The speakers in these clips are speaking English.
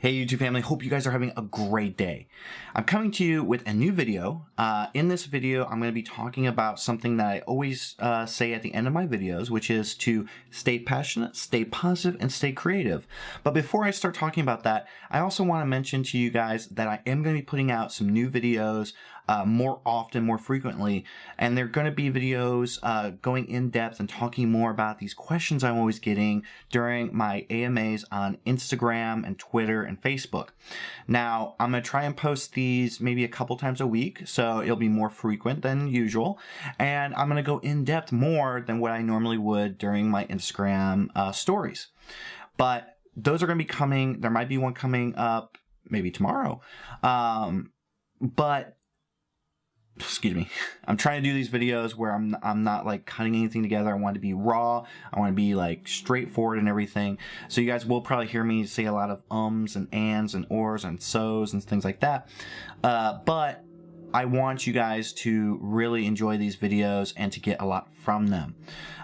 Hey YouTube family, hope you guys are having a great day. I'm coming to you with a new video. In this video, I'm going to be talking about something that I always say at the end of my videos, which is to stay passionate, stay positive, and stay creative. But before I start talking about that, I also want to mention to you guys that I am going to be putting out some new videos more often, more frequently, and they're going to be videos going in depth and talking more about these questions I'm always getting during my AMAs on Instagram and Twitter and Facebook. Now, I'm going to try and post these maybe a couple times a week, so it'll be more frequent than usual, and I'm going to go in depth more than what I normally would during my Instagram stories. But those are going to be coming. There might be one coming up maybe tomorrow, but excuse me, I'm trying to do these videos where I'm not like cutting anything together. I want to be raw. I want to be like straightforward and everything. So you guys will probably hear me say a lot of ums and ands and ors and so's and things like that. But I want you guys to really enjoy these videos and to get a lot from them.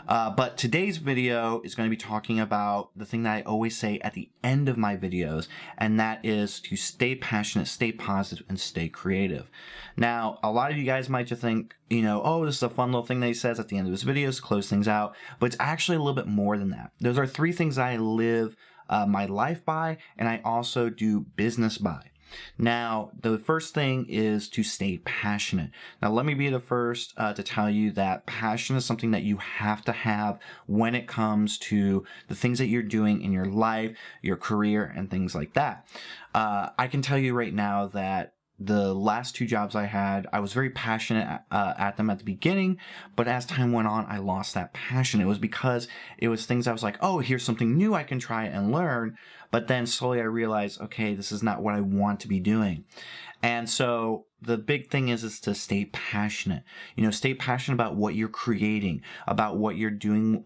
But today's video is going to be talking about the thing that I always say at the end of my videos, and that is to stay passionate, stay positive, and stay creative. Now, a lot of you guys might just think, you know, oh, this is a fun little thing that he says at the end of his videos to close things out, but it's actually a little bit more than that. Those are three things I live my life by, and I also do business by. Now, the first thing is to stay passionate. Now, let me be the first to tell you that passion is something that you have to have when it comes to the things that you're doing in your life, your career, and things like that. I can tell you right now that the last two jobs I had, I was very passionate at them at the beginning, but as time went on, I lost that passion. It was because it was things I was like, oh, here's something new I can try and learn. But then slowly I realized, okay, this is not what I want to be doing. And so the big thing is to stay passionate. You know, stay passionate about what you're creating, about what you're doing,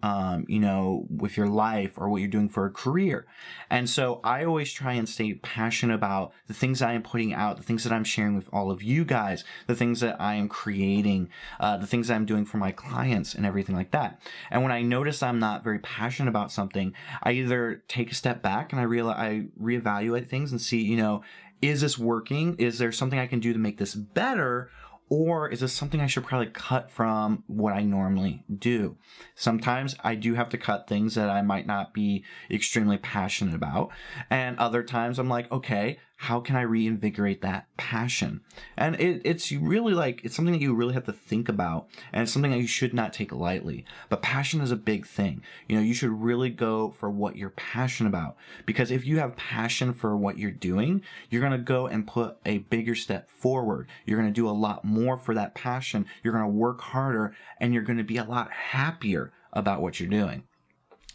you know, with your life or what you're doing for a career. And so I always try and stay passionate about the things that I am putting out, the things that I'm sharing with all of you guys, the things that I am creating, the things that I'm doing for my clients and everything like that. And when I notice I'm not very passionate about something, I either take a step back and I reevaluate things and see, you know, is this working? Is there something I can do to make this better? Or is this something I should probably cut from what I normally do? Sometimes I do have to cut things that I might not be extremely passionate about. And other times I'm like, okay, how can I reinvigorate that passion? And it's really like, it's something that you really have to think about, and it's something that you should not take lightly. But passion is a big thing. You know, you should really go for what you're passionate about, because if you have passion for what you're doing, you're going to go and put a bigger step forward. You're going to do a lot more for that passion. You're going to work harder, and you're going to be a lot happier about what you're doing.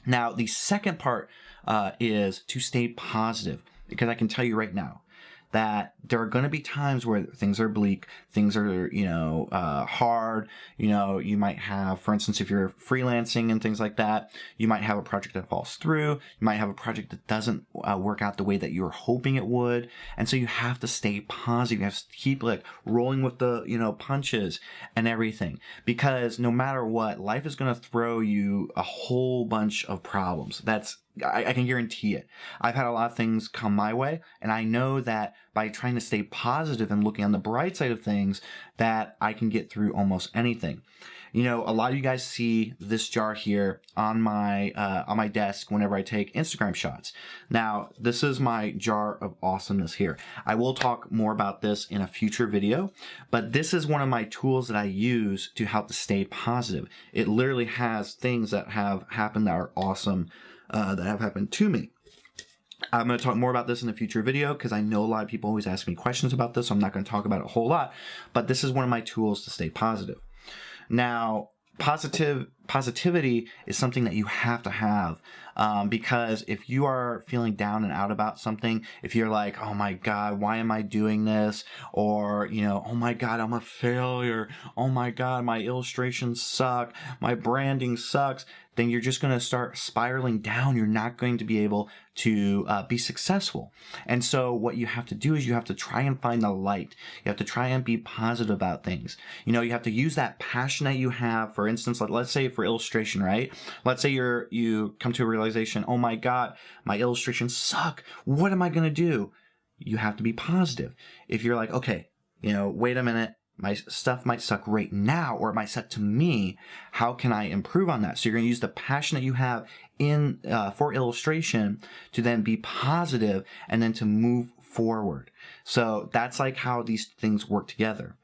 Now, the second part is to stay positive. Because I can tell you right now that there are going to be times where things are bleak, things are, you know, hard. You know, you might have, for instance, if you're freelancing and things like that, you might have a project that falls through. You might have a project that doesn't work out the way that you were hoping it would. And so you have to stay positive. You have to keep like rolling with the, you know, punches and everything. Because no matter what, life is going to throw you a whole bunch of problems. I can guarantee it. I've had a lot of things come my way, and I know that by trying to stay positive and looking on the bright side of things, that I can get through almost anything. You know, a lot of you guys see this jar here on my desk whenever I take Instagram shots. Now, this is my jar of awesomeness here. I will talk more about this in a future video, but this is one of my tools that I use to help to stay positive. It literally has things that have happened that are awesome, that have happened to me. I'm going to talk more about this in a future video because I know a lot of people always ask me questions about this, so I'm not going to talk about it a whole lot, but this is one of my tools to stay positive. Now, positivity is something that you have to have, because if you are feeling down and out about something, if you're like, oh my God, why am I doing this? Or, you know, oh my God, I'm a failure. Oh my God, my illustrations suck. My branding sucks. then you're just going to start spiraling down. You're not going to be able to be successful. And so what you have to do is you have to try and find the light. You have to try and be positive about things. You know, you have to use that passion that you have. For instance, let's say for illustration, right? Let's say you come to a realization, oh my God, my illustrations suck. What am I going to do? You have to be positive. If you're like, okay, you know, wait a minute, my stuff might suck right now, or it might suck to me. How can I improve on that? So you're going to use the passion that you have in for illustration to then be positive and then to move forward. So that's like how these things work together.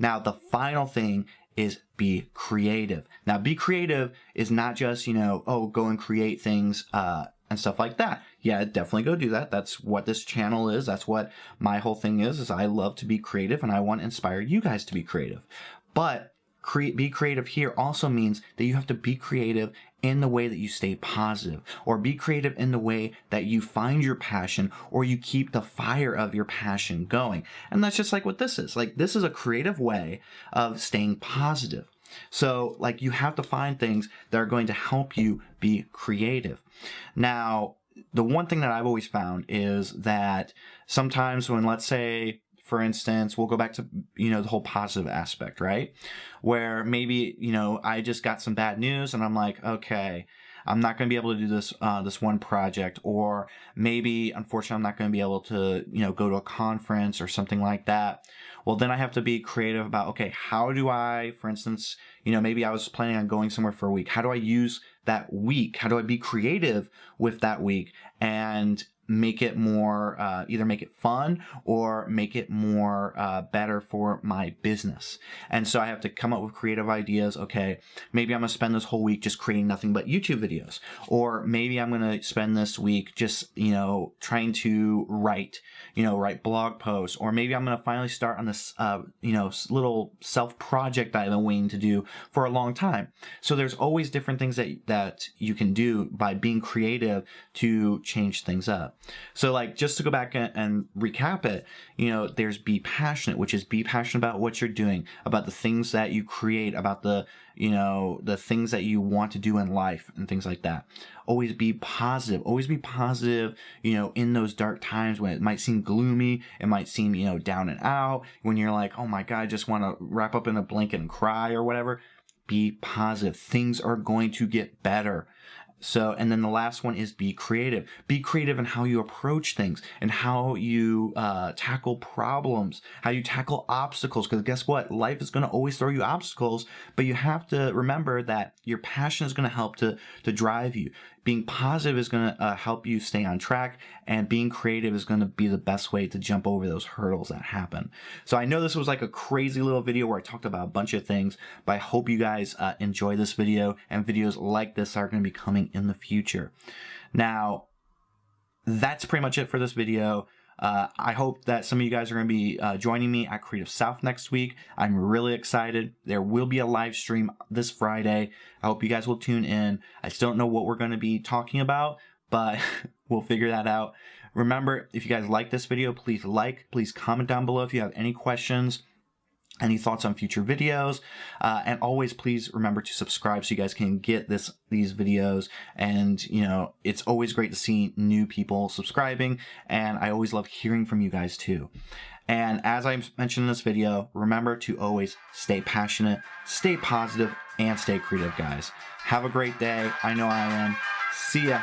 Now, the final thing is be creative. Now, be creative is not just, you know, oh, go and create things and stuff like that. Yeah, definitely go do that. That's what this channel is. That's what my whole thing is I love to be creative and I want to inspire you guys to be creative. But be creative here also means that you have to be creative in the way that you stay positive, or be creative in the way that you find your passion, or you keep the fire of your passion going. And that's just like what this is. Like, this is a creative way of staying positive. So, like, you have to find things that are going to help you be creative. Now, the one thing that I've always found is that sometimes when, let's say, for instance, we'll go back to, you know, the whole positive aspect, right? Where maybe, you know, I just got some bad news and I'm like, okay, I'm not going to be able to do this, this one project, or maybe, unfortunately, I'm not going to be able to, you know, go to a conference or something like that. Well, then I have to be creative about, okay, how do I, for instance, you know, maybe I was planning on going somewhere for a week. How do I use that week? How do I be creative with that week and make it more, either make it fun or make it more better for my business? And so I have to come up with creative ideas. Okay, maybe I'm going to spend this whole week just creating nothing but YouTube videos. Or maybe I'm going to spend this week just, you know, trying to write blog posts. Or maybe I'm going to finally start on this, you know, little self-project that I've been waiting to do for a long time. So there's always different things that you can do by being creative to change things up. So, like, just to go back and recap it, you know, there's be passionate, which is be passionate about what you're doing, about the things that you create, about the, you know, the things that you want to do in life and things like that. Always be positive. Always be positive, you know, in those dark times when it might seem gloomy, it might seem, you know, down and out, when you're like, oh my God, I just want to wrap up in a blanket and cry or whatever. Be positive. Things are going to get better. So, and then the last one is be creative. Be creative in how you approach things and how you tackle problems, how you tackle obstacles. Because guess what? Life is going to always throw you obstacles, but you have to remember that your passion is going to help to drive you. Being positive is going to help you stay on track, and being creative is going to be the best way to jump over those hurdles that happen. So I know this was like a crazy little video where I talked about a bunch of things, but I hope you guys enjoy this video, and videos like this are going to be coming in the future. Now, that's pretty much it for this video. I hope that some of you guys are going to be joining me at Creative South next week. I'm really excited. There will be a live stream this Friday. I hope you guys will tune in. I still don't know what we're going to be talking about, but we'll figure that out. Remember, if you guys like this video, please comment down below if you have any questions, any thoughts on future videos, and always please remember to subscribe so you guys can get these videos. And, you know, it's always great to see new people subscribing, and I always love hearing from you guys too. And as I mentioned in this video, remember to always stay passionate, stay positive, and stay creative, guys. Have a great day. I know I am. See ya.